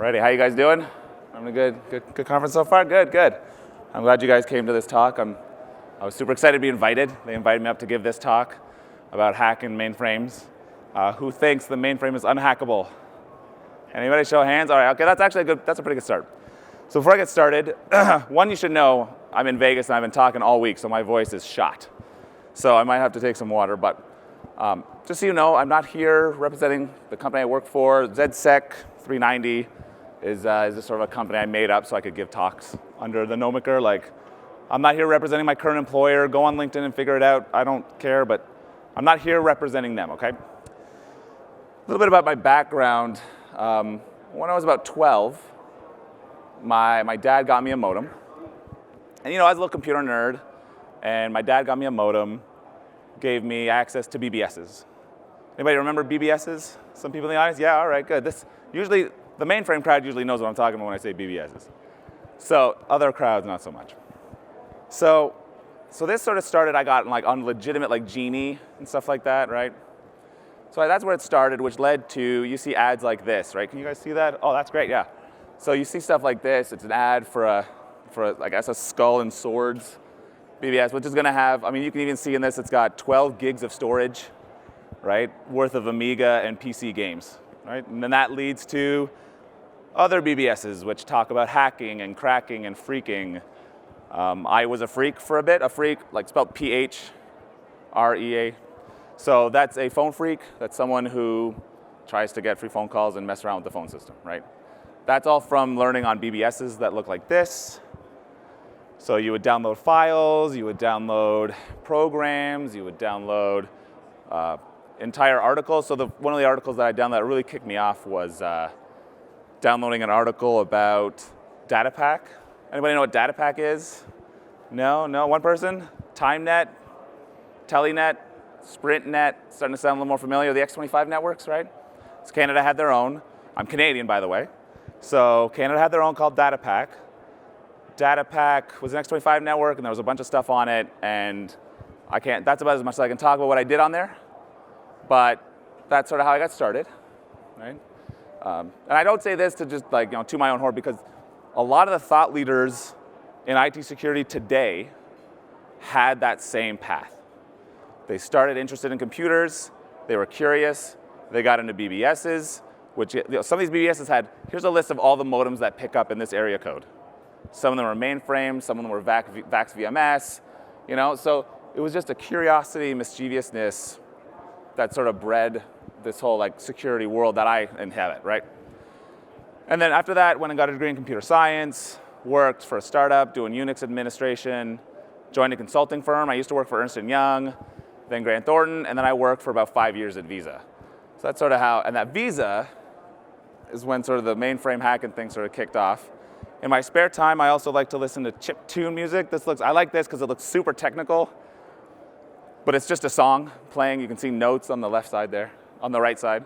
Alrighty, how you guys doing? Having a good conference so far? Good. I'm glad you guys came to this talk. I was super excited to be invited. They invited me up to give this talk about hacking mainframes. Who thinks the mainframe is unhackable? Anybody show hands? All right, okay, that's a pretty good start. So before I get started, one, you should know I'm in Vegas and I've been talking all week, so my voice is shot. So I might have to take some water, but just so you know, I'm not here representing the company I work for. ZedSec390 is just sort of a company I made up so I could give talks under the nomiker. Like, I'm not here representing my current employer. Go on LinkedIn and figure it out. I don't care, but I'm not here representing them, okay? A little bit about my background. When I was about 12, my dad got me a modem. And you know, I was a little computer nerd, and my dad got me a modem, gave me access to BBSs. Anybody remember BBSs? Some people in the audience? Yeah, all right, good. The mainframe crowd usually knows what I'm talking about when I say BBSs. So other crowds, not so much. So this sort of started, I got on legitimate Genie and stuff like that, right? So that's where it started, which led to, you see ads like this, right? Can you guys see that? Oh, that's great, yeah. So you see stuff like this. It's an ad for I guess, a Skull and Swords BBS, which is going to have, you can even see in this, it's got 12 gigs of storage, right, worth of Amiga and PC games, right? And then that leads to other BBSs, which talk about hacking and cracking and freaking. I was a freak for a bit, like spelled P-H-R-E-A. So that's a phone freak. That's someone who tries to get free phone calls and mess around with the phone system, right? That's all from learning on BBSs that look like this. So you would download files, you would download programs, you would download entire articles. So one of the articles that I downloaded that really kicked me off was downloading an article about DataPack. Anybody know what DataPack is? No? One person? TimeNet, Telenet, SprintNet, starting to sound a little more familiar. The X25 networks, right? So Canada had their own. I'm Canadian, by the way. So Canada had their own called DataPack. DataPack was an X25 network, and there was a bunch of stuff on it, and that's about as much as I can talk about what I did on there, but that's sort of how I got started, right? And I don't say this to just to my own horn, because a lot of the thought leaders in IT security today had that same path. They started interested in computers, they were curious, they got into BBSs, which some of these BBSs had, here's a list of all the modems that pick up in this area code. Some of them were mainframe, some of them were VAX VMS, so it was just a curiosity, mischievousness that sort of bred this whole security world that I inhabit, right? And then after that, went and got a degree in computer science, worked for a startup doing Unix administration, joined a consulting firm. I used to work for Ernst & Young, then Grant Thornton, and then I worked for about 5 years at Visa. So that's sort of how, and that Visa is when sort of the mainframe hacking thing sort of kicked off. In my spare time, I also like to listen to chiptune music. I like this because it looks super technical, but it's just a song playing. You can see notes on the left side there, on the right side.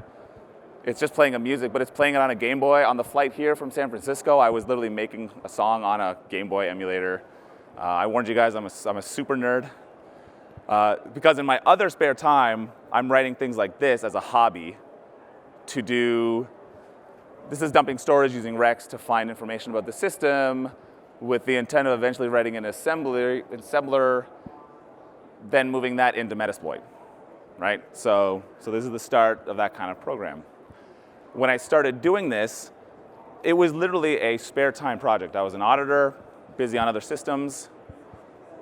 It's just playing a music, but it's playing it on a Game Boy. On the flight here from San Francisco, I was literally making a song on a Game Boy emulator. I warned you guys, I'm a super nerd. Because in my other spare time, I'm writing things like this as a hobby to do. This is dumping storage using Rex to find information about the system with the intent of eventually writing an assembler, then moving that into Metasploit, right? So this is the start of that kind of program. When I started doing this, it was literally a spare time project. I was an auditor, busy on other systems.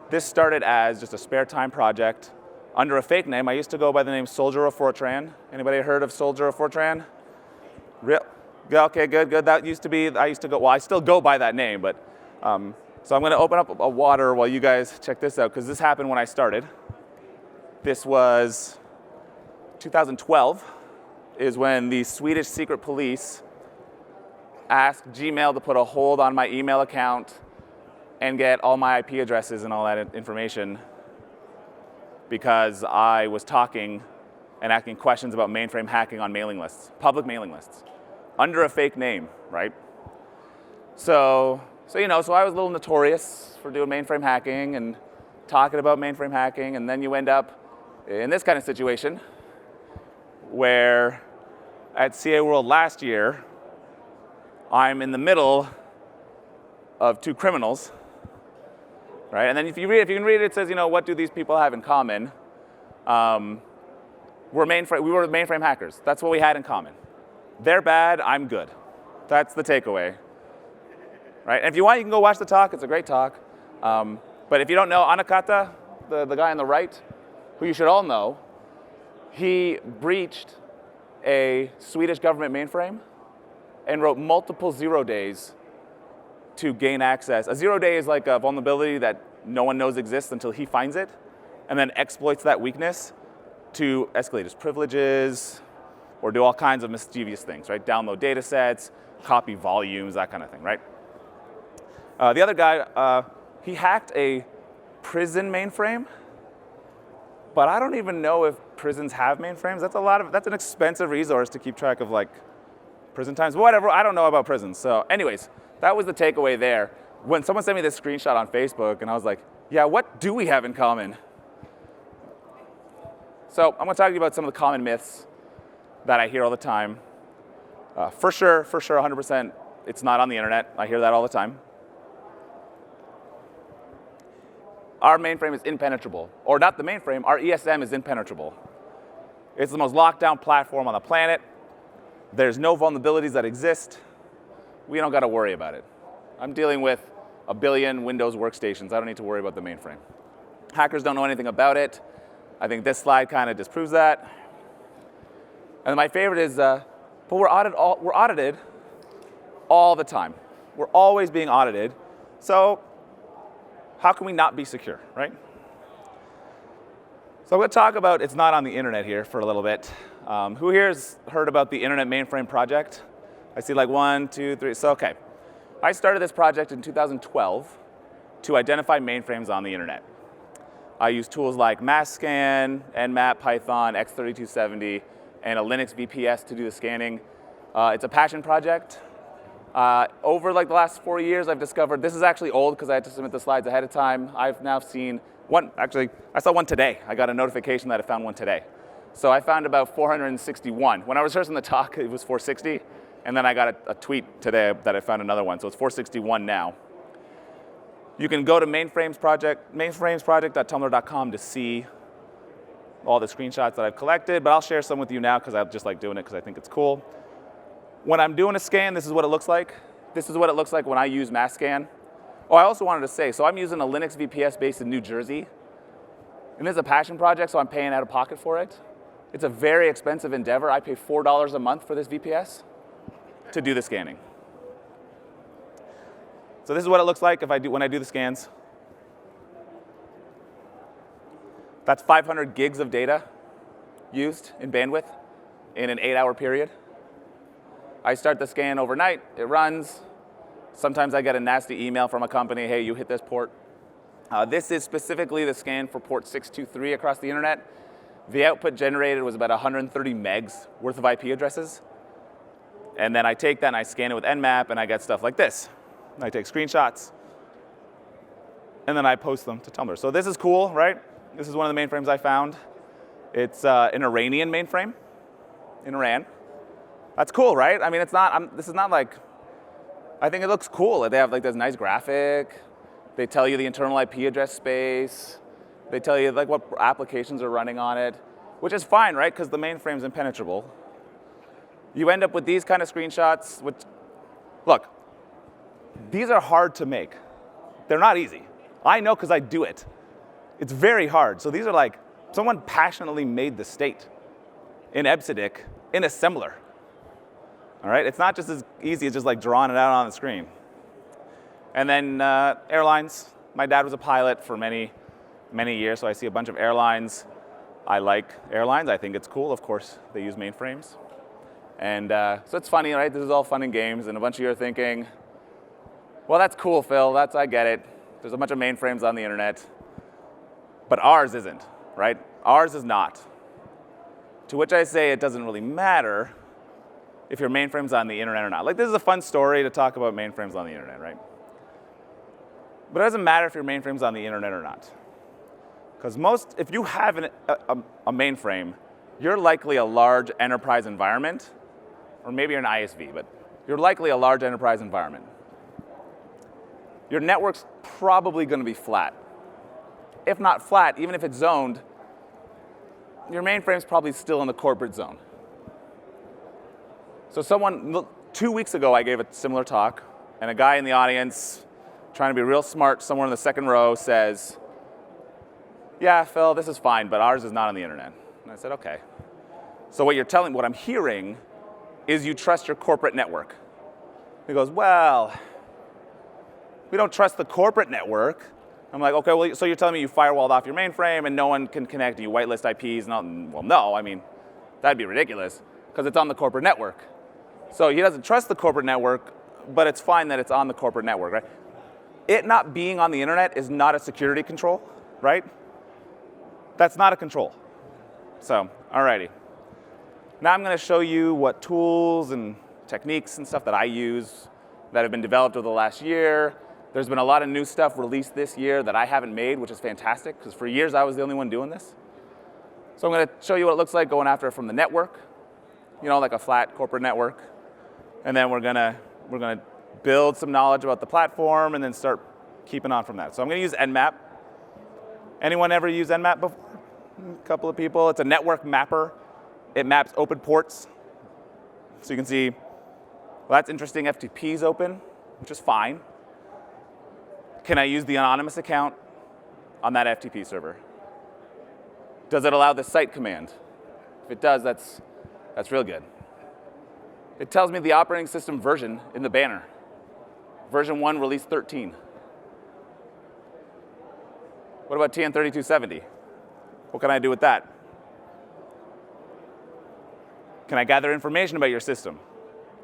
This started as just a spare time project under a fake name. I used to go by the name Soldier of Fortran. Anybody heard of Soldier of Fortran? Real? Okay, good. That used to be, I still go by that name, but, so I'm going to open up a water while you guys check this out, because this happened when I started. This was 2012, is when the Swedish secret police asked Gmail to put a hold on my email account and get all my IP addresses and all that information, because I was talking and asking questions about mainframe hacking on mailing lists, public mailing lists, under a fake name, right? So I was a little notorious for doing mainframe hacking and talking about mainframe hacking, and then you end up in this kind of situation where at CA World last year, I'm in the middle of two criminals, right? And then if you can read it, it says, what do these people have in common? We were mainframe hackers. That's what we had in common. They're bad, I'm good. That's the takeaway, right? And if you want, you can go watch the talk. It's a great talk. But if you don't know Anakata, the guy on the right, who you should all know, he breached a Swedish government mainframe and wrote multiple 0 days to gain access. A 0 day is like a vulnerability that no one knows exists until he finds it, and then exploits that weakness to escalate his privileges or do all kinds of mischievous things, right? Download data sets, copy volumes, that kind of thing, right? The other guy, he hacked a prison mainframe, but I don't even know if prisons have mainframes. That's an expensive resource to keep track of like prison times, but whatever, I don't know about prisons. So anyways, that was the takeaway there. When someone sent me this screenshot on Facebook and I was like, yeah, what do we have in common? So I'm gonna talk to you about some of the common myths that I hear all the time. For sure, 100%, it's not on the internet. I hear that all the time. Our mainframe is impenetrable. Or not the mainframe, our ESM is impenetrable. It's the most locked down platform on the planet. There's no vulnerabilities that exist. We don't gotta worry about it. I'm dealing with 1 billion Windows workstations. I don't need to worry about the mainframe. Hackers don't know anything about it. I think this slide kind of disproves that. And my favorite is, but we're audited all the time. We're always being audited. So how can we not be secure, right? So I'm going to talk about, it's not on the internet here for a little bit. Who here has heard about the Internet Mainframe Project? I see like 1, 2, 3. So, okay. I started this project in 2012 to identify mainframes on the internet. I use tools like Massscan, Nmap, Python, X3270, and a Linux VPS to do the scanning. It's a passion project. Over like the last 4 years, I've discovered, this is actually old because I had to submit the slides ahead of time. I've now seen one, actually, I saw one today. I got a notification that I found one today. So I found about 461. When I was rehearsing the talk, it was 460. And then I got a tweet today that I found another one. So it's 461 now. You can go to mainframesproject.tumblr.com to see all the screenshots that I've collected, but I'll share some with you now because I just like doing it because I think it's cool. When I'm doing a scan, this is what it looks like. This is what it looks like when I use Massscan. Oh, I also wanted to say, so I'm using a Linux VPS based in New Jersey. And this is a passion project, so I'm paying out of pocket for it. It's a very expensive endeavor. I pay $4 a month for this VPS to do the scanning. So this is what it looks like when I do the scans. That's 500 gigs of data used in bandwidth in an 8-hour period. I start the scan overnight, it runs. Sometimes I get a nasty email from a company, hey, you hit this port. This is specifically the scan for port 623 across the internet. The output generated was about 130 megs worth of IP addresses. And then I take that and I scan it with Nmap and I get stuff like this. And I take screenshots and then I post them to Tumblr. So this is cool, right? This is one of the mainframes I found. It's an Iranian mainframe in Iran. That's cool, right? I mean, this is not like, I think it looks cool. They have like this nice graphic. They tell you the internal IP address space. They tell you like what applications are running on it, which is fine, right? Because the mainframe's impenetrable. You end up with these kind of screenshots, which, look, these are hard to make. They're not easy. I know because I do it. It's very hard. So these are like, someone passionately made the state in EBCDIC in assembler. All right, it's not just as easy as just like drawing it out on the screen. And then airlines. My dad was a pilot for many, many years, so I see a bunch of airlines. I like airlines. I think it's cool. Of course, they use mainframes. And so it's funny, right? This is all fun and games, and a bunch of you are thinking, well, that's cool, Phil. I get it. There's a bunch of mainframes on the internet. But ours isn't, right? Ours is not. To which I say it doesn't really matter if your mainframe's on the internet or not. Like, this is a fun story to talk about mainframes on the internet, right? But it doesn't matter if your mainframe's on the internet or not. Because if you have a mainframe, you're likely a large enterprise environment, or maybe you're an ISV, but you're likely a large enterprise environment. Your network's probably going to be flat. If not flat, even if it's zoned, your mainframe's probably still in the corporate zone. So 2 weeks ago, I gave a similar talk, and a guy in the audience, trying to be real smart, somewhere in the second row, says, yeah, Phil, this is fine, but ours is not on the internet. And I said, okay. So what I'm hearing is you trust your corporate network. He goes, well, we don't trust the corporate network. I'm like, okay, well, so you're telling me you firewalled off your mainframe and no one can connect, and you whitelist IPs? And well, no, I mean, that'd be ridiculous, because it's on the corporate network. So he doesn't trust the corporate network, but it's fine that it's on the corporate network, right? It not being on the internet is not a security control, right? That's not a control. So, alrighty. Now I'm going to show you what tools and techniques and stuff that I use that have been developed over the last year. There's been a lot of new stuff released this year that I haven't made, which is fantastic, because for years I was the only one doing this. So I'm going to show you what it looks like going after it from the network, like a flat corporate network. And then we're gonna build some knowledge about the platform and then start keeping on from that. So I'm going to use Nmap. Anyone ever use Nmap before? A couple of people. It's a network mapper. It maps open ports. So you can see, well, that's interesting. FTP is open, which is fine. Can I use the anonymous account on that FTP server? Does it allow the site command? If it does, that's real good. It tells me the operating system version in the banner. Version 1, release 13. What about TN3270? What can I do with that? Can I gather information about your system?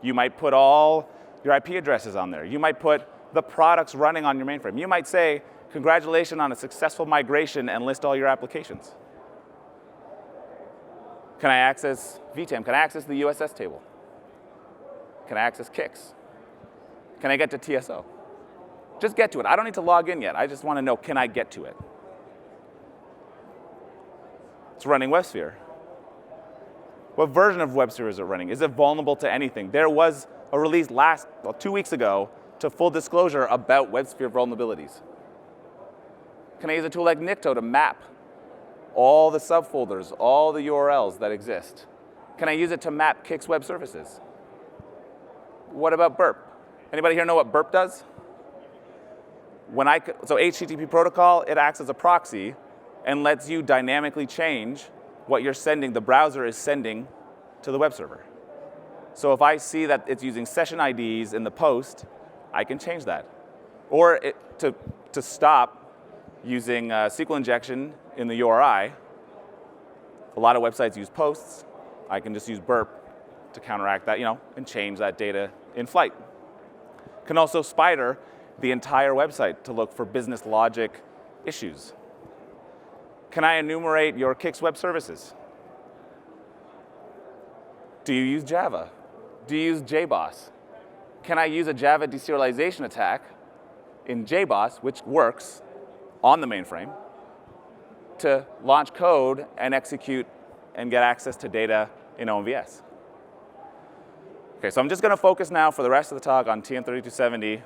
You might put all your IP addresses on there. You might put the products running on your mainframe. You might say, congratulations on a successful migration, and list all your applications. Can I access VTAM? Can I access the USS table? Can I access kicks? Can I get to TSO? Just get to it. I don't need to log in yet. I just want to know, can I get to it? It's running WebSphere. What version of WebSphere is it running? Is it vulnerable to anything? There was a release 2 weeks ago to full disclosure about WebSphere vulnerabilities. Can I use a tool like Nikto to map all the subfolders, all the URLs that exist? Can I use it to map Kix web services? What about Burp? Anybody here know what Burp does? So HTTP protocol, it acts as a proxy and lets you dynamically change what you're sending, the browser is sending to the web server. So if I see that it's using session IDs in the post, I can change that. Or to stop using SQL injection in the URI, a lot of websites use posts. I can just use Burp to counteract that, and change that data in flight. Can also spider the entire website to look for business logic issues. Can I enumerate your Kix web services? Do you use Java? Do you use JBoss? Can I use a Java deserialization attack in JBoss, which works on the mainframe, to launch code and execute and get access to data in OMVS? Okay, so I'm just going to focus now for the rest of the talk on TN3270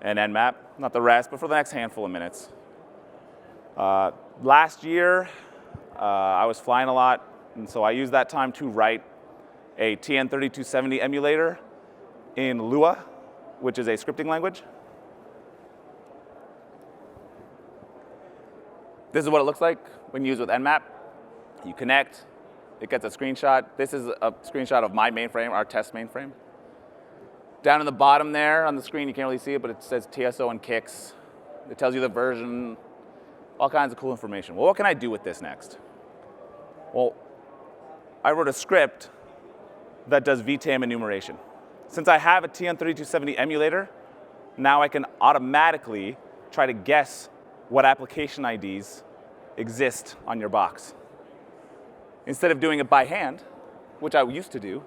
and Nmap. Not the rest, but for the next handful of minutes. Last year, I was flying a lot, and so I used that time to write a TN3270 emulator in Lua, which is a scripting language. This is what it looks like when used with Nmap. You connect, it gets a screenshot. This is a screenshot of my mainframe, our test mainframe. Down in the bottom there on the screen, you can't really see it, but it says TSO and Kix. It tells you the version, all kinds of cool information. Well, what can I do with this next? Well, I wrote a script that does VTAM enumeration. Since I have a TN3270 emulator, now I can automatically try to guess what application IDs exist on your box. Instead of doing it by hand, which I used to do,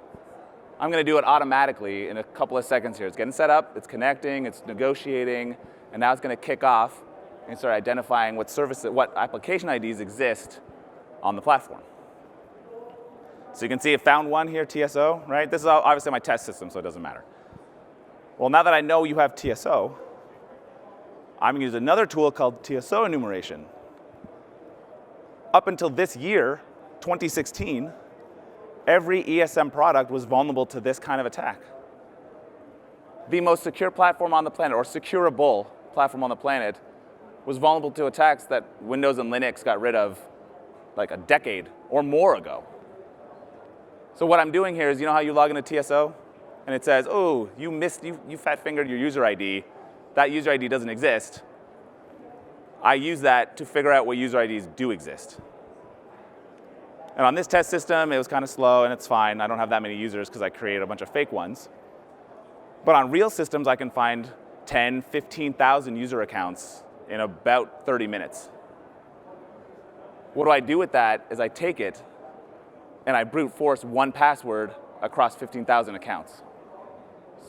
I'm going to do it automatically in a couple of seconds here. It's getting set up, it's connecting, it's negotiating, and now it's going to kick off and start identifying what application IDs exist on the platform. So you can see it found one here, TSO, right? This is obviously my test system, so it doesn't matter. Well, now that I know you have TSO, I'm going to use another tool called Tso Enumeration. Up until this year, 2016, every ESM product was vulnerable to this kind of attack. The most secure platform on the planet, or secureable platform on the planet, was vulnerable to attacks that Windows and Linux got rid of like a decade or more ago. So what I'm doing here is, you know how you log into TSO? And it says, oh, you fat-fingered your user ID. That user ID doesn't exist. I use that to figure out what user IDs do exist. And on this test system, it was kind of slow, and it's fine. I don't have that many users because I created a bunch of fake ones. But on real systems, I can find 10, 15,000 user accounts in about 30 minutes. What do I do with that is I take it, and I brute force one password across 15,000 accounts.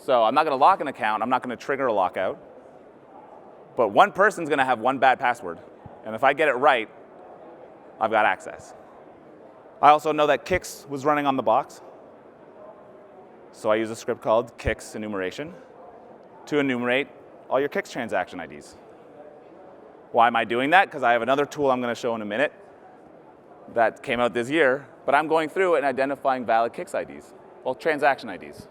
So I'm not going to lock an account. I'm not going to trigger a lockout. But one person's going to have one bad password. And if I get it right, I've got access. I also know that Kix was running on the box. So I use a script called Kix Enumeration to enumerate all your Kix transaction IDs. Why am I doing that? Because I have another tool I'm going to show in a minute that came out this year. But I'm going through and identifying valid Kix IDs, well, transaction IDs.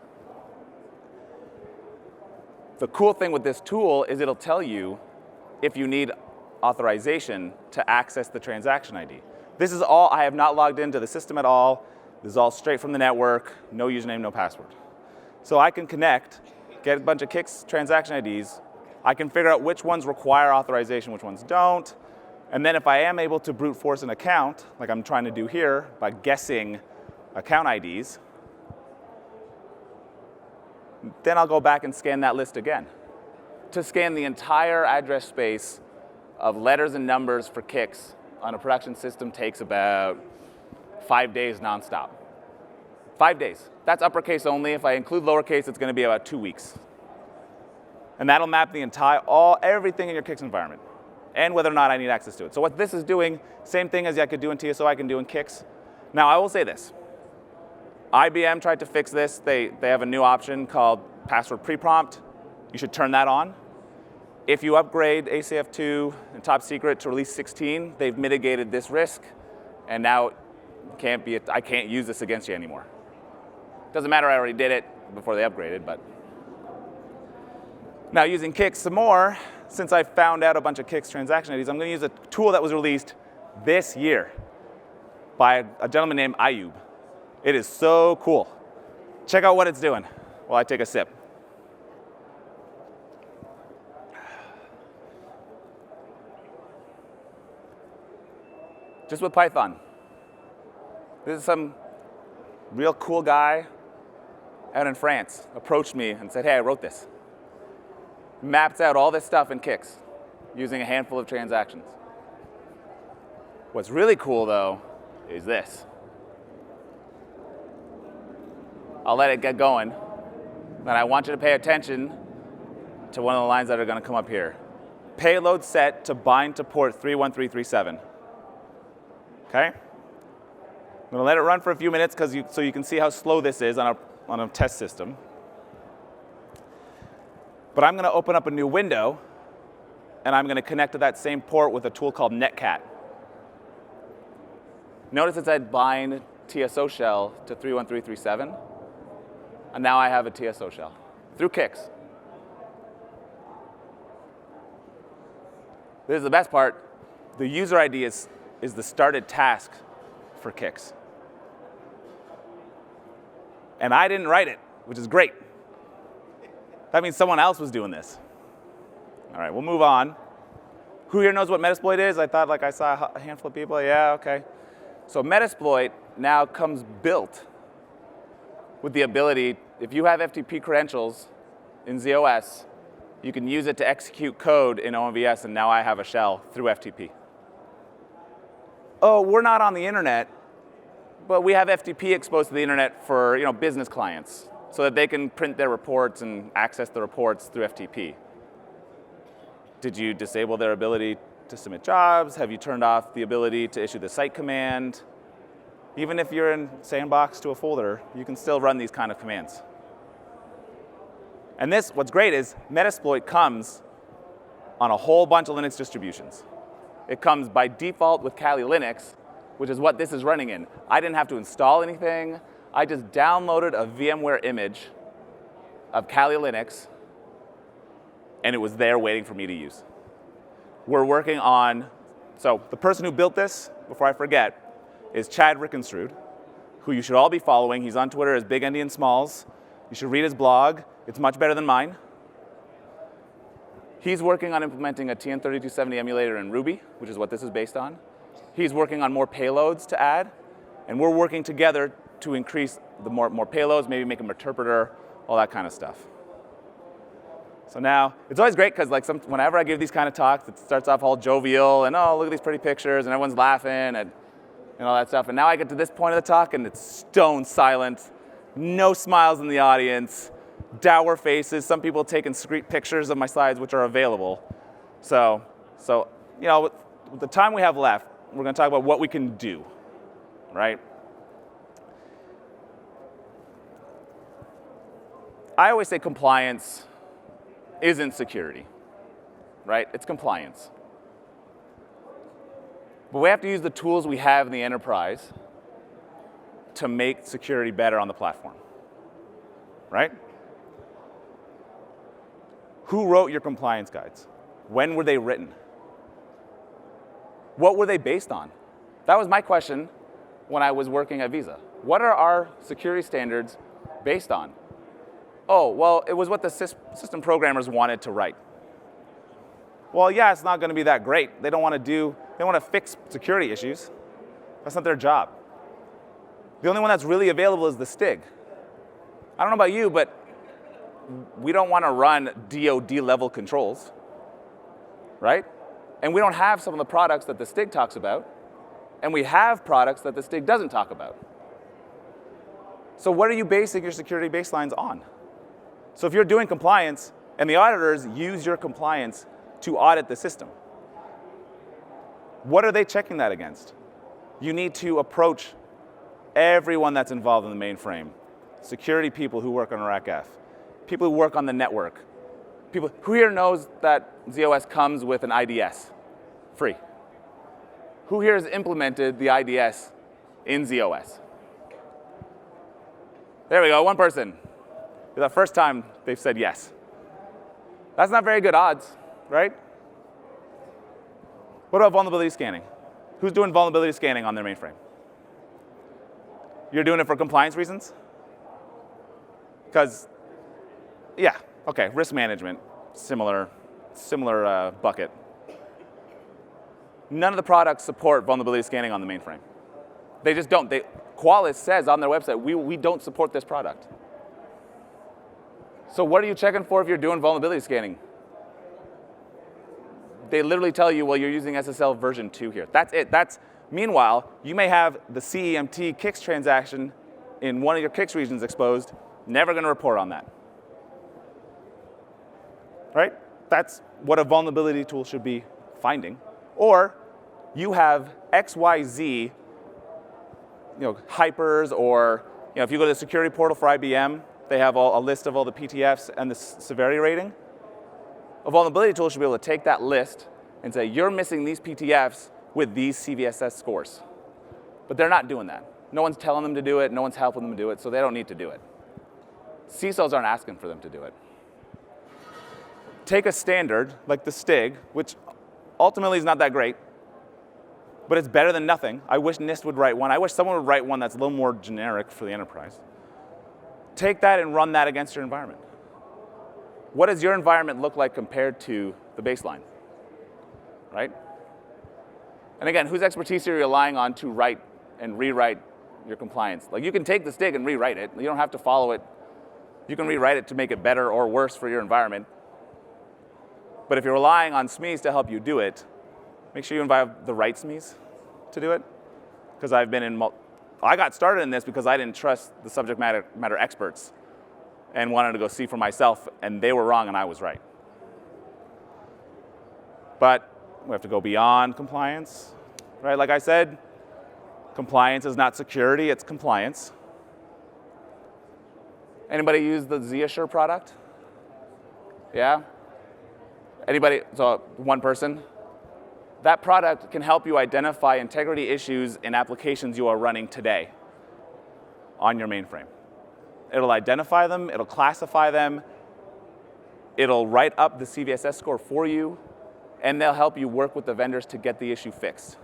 The cool thing with this tool is it'll tell you if you need authorization to access the transaction ID. This is all, I have not logged into the system at all. This is all straight from the network, no username, no password. So I can connect, get a bunch of Kix transaction IDs. I can figure out which ones require authorization, which ones don't. And then if I am able to brute force an account, like I'm trying to do here by guessing account IDs, then I'll go back and scan that list again. To scan the entire address space of letters and numbers for Kix on a production system takes about 5 days nonstop. 5 days. That's uppercase only. If I include lowercase, it's going to be about 2 weeks. And that'll map the entire, everything in your Kix environment, and whether or not I need access to it. So what this is doing, same thing as I could do in TSO, I can do in Kix. Now, I will say this. IBM tried to fix this. They have a new option called password pre-prompt. You should turn that on. If you upgrade ACF2 and Top Secret to release 16, they've mitigated this risk, and now I can't use this against you anymore. Doesn't matter, I already did it before they upgraded, but. Now using Kix some more, since I found out a bunch of Kix transaction IDs, I'm going to use a tool that was released this year by a gentleman named Ayub. It is so cool. Check out what it's doing while I take a sip. Just with Python. This is some real cool guy out in France approached me and said, hey, I wrote this. Mapped out all this stuff in Kix using a handful of transactions. What's really cool, though, is this. I'll let it get going. Then I want you to pay attention to one of the lines that are going to come up here. Payload set to bind to port 31337. Okay? I'm going to let it run for a few minutes so you can see how slow this is on a test system. But I'm going to open up a new window, and I'm going to connect to that same port with a tool called netcat. Notice it said bind TSO shell to 31337. And now I have a TSO shell through Kix. This is the best part. The user ID is the started task for Kix. And I didn't write it, which is great. That means someone else was doing this. All right, we'll move on. Who here knows what Metasploit is? I thought I saw a handful of people. Yeah, okay. So Metasploit now comes built with the ability, if you have FTP credentials in ZOS, you can use it to execute code in OMVS, and now I have a shell through FTP. Oh, we're not on the internet, but we have FTP exposed to the internet for business clients so that they can print their reports and access the reports through FTP. Did you disable their ability to submit jobs? Have you turned off the ability to issue the site command? Even if you're in sandbox to a folder, you can still run these kind of commands. And this, what's great is Metasploit comes on a whole bunch of Linux distributions. It comes by default with Kali Linux, which is what this is running in. I didn't have to install anything. I just downloaded a VMware image of Kali Linux, and it was there waiting for me to use. We're working on, so the person who built this, before I forget, is Chad Rickenstrud, who you should all be following. He's on Twitter as Big Endian Smalls. You should read his blog. It's much better than mine. He's working on implementing a TN3270 emulator in Ruby, which is what this is based on. He's working on more payloads to add, and we're working together to increase the more payloads, maybe make them interpreter, all that kind of stuff. So now, it's always great because whenever I give these kind of talks, it starts off all jovial and oh, look at these pretty pictures and everyone's laughing and all that stuff. And now I get to this point of the talk and it's stone silent, no smiles in the audience, dour faces, some people taking discrete pictures of my slides which are available. So with the time we have left, we're going to talk about what we can do, right? I always say compliance isn't security, right? It's compliance. But we have to use the tools we have in the enterprise to make security better on the platform, right? Who wrote your compliance guides? When were they written? What were they based on? That was my question when I was working at Visa. What are our security standards based on? Oh, well, it was what the system programmers wanted to write. Well, yeah, it's not going to be that great. They don't want to fix security issues. That's not their job. The only one that's really available is the STIG. I don't know about you, but we don't want to run DoD level controls, right? And we don't have some of the products that the STIG talks about, and we have products that the STIG doesn't talk about. So what are you basing your security baselines on? So if you're doing compliance, and the auditors use your compliance to audit the system, what are they checking that against? You need to approach everyone that's involved in the mainframe. Security people who work on RACF, people who work on the network. People who here knows that ZOS comes with an IDS, free? Who here has implemented the IDS in ZOS? There we go, one person. For the first time they've said yes. That's not very good odds, right? What about vulnerability scanning? Who's doing vulnerability scanning on their mainframe? You're doing it for compliance reasons? Because, yeah, okay, risk management, similar bucket. None of the products support vulnerability scanning on the mainframe. They just don't. Qualys says on their website, we don't support this product. So what are you checking for if you're doing vulnerability scanning? They literally tell you, well, you're using SSL version 2 here. That's it. Meanwhile, you may have the CEMT KICS transaction in one of your KICS regions exposed, never going to report on that. Right? That's what a vulnerability tool should be finding. Or you have XYZ, hypers, or if you go to the security portal for IBM, they have a list of all the PTFs and the severity rating. A vulnerability tool should be able to take that list and say, you're missing these PTFs with these CVSS scores. But they're not doing that. No one's telling them to do it. No one's helping them do it, so they don't need to do it. CISOs aren't asking for them to do it. Take a standard like the STIG, which ultimately is not that great, but it's better than nothing. I wish NIST would write one. I wish someone would write one that's a little more generic for the enterprise. Take that and run that against your environment. What does your environment look like compared to the baseline, right? And again, whose expertise are you relying on to write and rewrite your compliance? Like, you can take the STIG and rewrite it. You don't have to follow it. You can rewrite it to make it better or worse for your environment. But if you're relying on SMEs to help you do it, make sure you invite the right SMEs to do it. Because I got started in this because I didn't trust the subject matter experts and wanted to go see for myself, and they were wrong and I was right. But we have to go beyond compliance, right? Like I said, compliance is not security, it's compliance. Anybody use the ZAssure product? Yeah? Anybody, so one person? That product can help you identify integrity issues in applications you are running today on your mainframe. It'll identify them, it'll classify them, it'll write up the CVSS score for you, and they'll help you work with the vendors to get the issue fixed.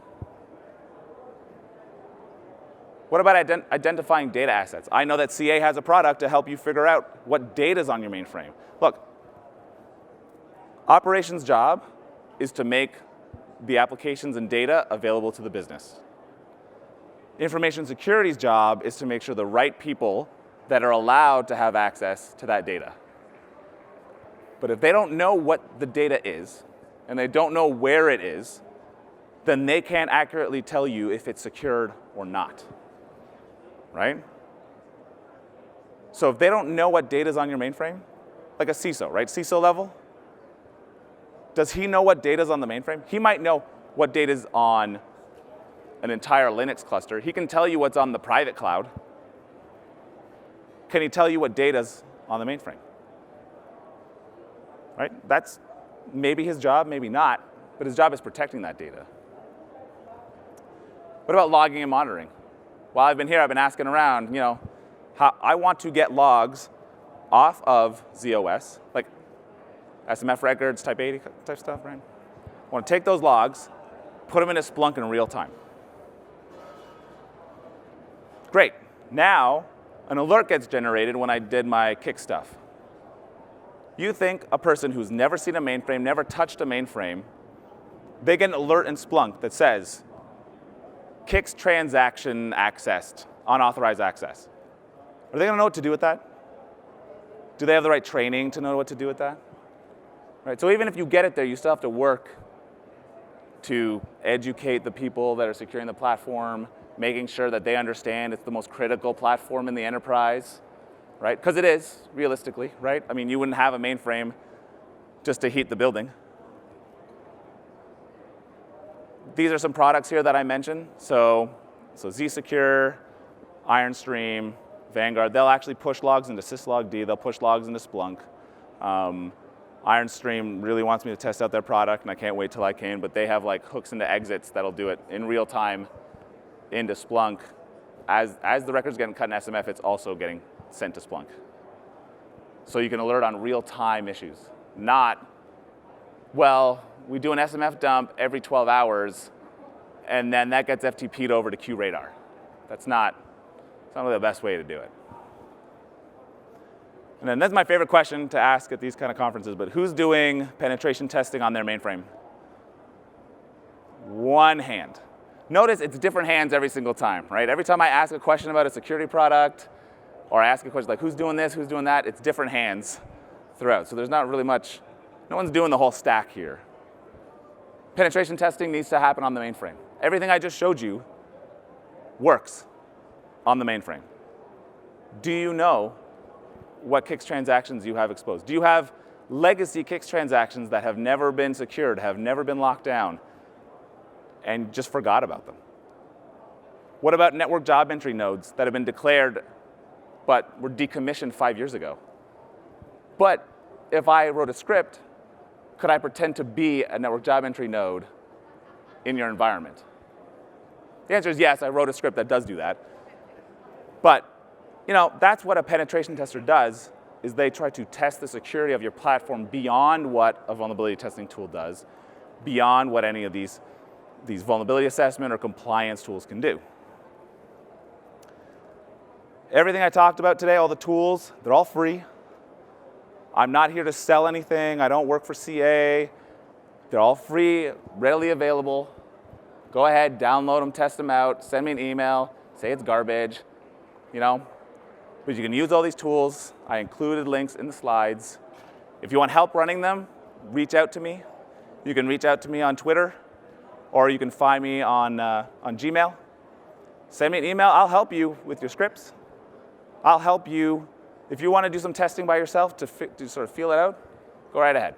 What about identifying data assets? I know that CA has a product to help you figure out what data is on your mainframe. Look, operations' job is to make the applications and data available to the business. Information security's job is to make sure the right people that are allowed to have access to that data. But if they don't know what the data is, and they don't know where it is, then they can't accurately tell you if it's secured or not, right? So if they don't know what data is on your mainframe, like a CISO, right? CISO level, does he know what data is on the mainframe? He might know what data is on an entire Linux cluster. He can tell you what's on the private cloud. Can he tell you what data is on the mainframe? Right? That's maybe his job, maybe not, but his job is protecting that data. What about logging and monitoring? While I've been here, I've been asking around, how I want to get logs off of ZOS, like SMF records, type 80 type stuff, right? I want to take those logs, put them into Splunk in real time. Great. Now, an alert gets generated when I did my kick stuff. You think a person who's never seen a mainframe, never touched a mainframe, they get an alert in Splunk that says, Kix transaction accessed, unauthorized access. Are they going to know what to do with that? Do they have the right training to know what to do with that? Right, so even if you get it there, you still have to work to educate the people that are securing the platform, making sure that they understand it's the most critical platform in the enterprise, right? Because it is, realistically, right? I mean, you wouldn't have a mainframe just to heat the building. These are some products here that I mentioned. So ZSecure, IronStream, Vanguard, they'll actually push logs into syslogd, they'll push logs into Splunk. IronStream really wants me to test out their product, and I can't wait till I can, but they have like hooks into exits that'll do it in real time into Splunk. As the record's getting cut in SMF, it's also getting sent to Splunk. So you can alert on real-time issues, not, well, we do an SMF dump every 12 hours, and then that gets FTP'd over to QRadar. That's not really the best way to do it. And then that's my favorite question to ask at these kind of conferences, but who's doing penetration testing on their mainframe? One hand. Notice it's different hands every single time, right? Every time I ask a question about a security product, or I ask a question like, who's doing this, who's doing that, it's different hands throughout. So there's not really much, no one's doing the whole stack here. Penetration testing needs to happen on the mainframe. Everything I just showed you works on the mainframe. Do you know what Kix transactions you have exposed? Do you have legacy Kix transactions that have never been secured, have never been locked down, and just forgot about them? What about network job entry nodes that have been declared but were decommissioned 5 years ago? But if I wrote a script, could I pretend to be a network job entry node in your environment? The answer is yes, I wrote a script that does do that. But that's what a penetration tester does, is they try to test the security of your platform beyond what a vulnerability testing tool does, beyond what any of these vulnerability assessment or compliance tools can do. Everything I talked about today, all the tools, they're all free. I'm not here to sell anything. I don't work for CA. They're all free, readily available. Go ahead, download them, test them out, send me an email, say it's garbage, But you can use all these tools. I included links in the slides. If you want help running them, reach out to me. You can reach out to me on Twitter, or you can find me on Gmail. Send me an email. I'll help you with your scripts. I'll help you. If you want to do some testing by yourself to sort of feel it out, go right ahead.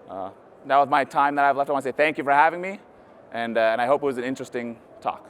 Now with my time that I've left, I want to say thank you for having me, and I hope it was an interesting talk.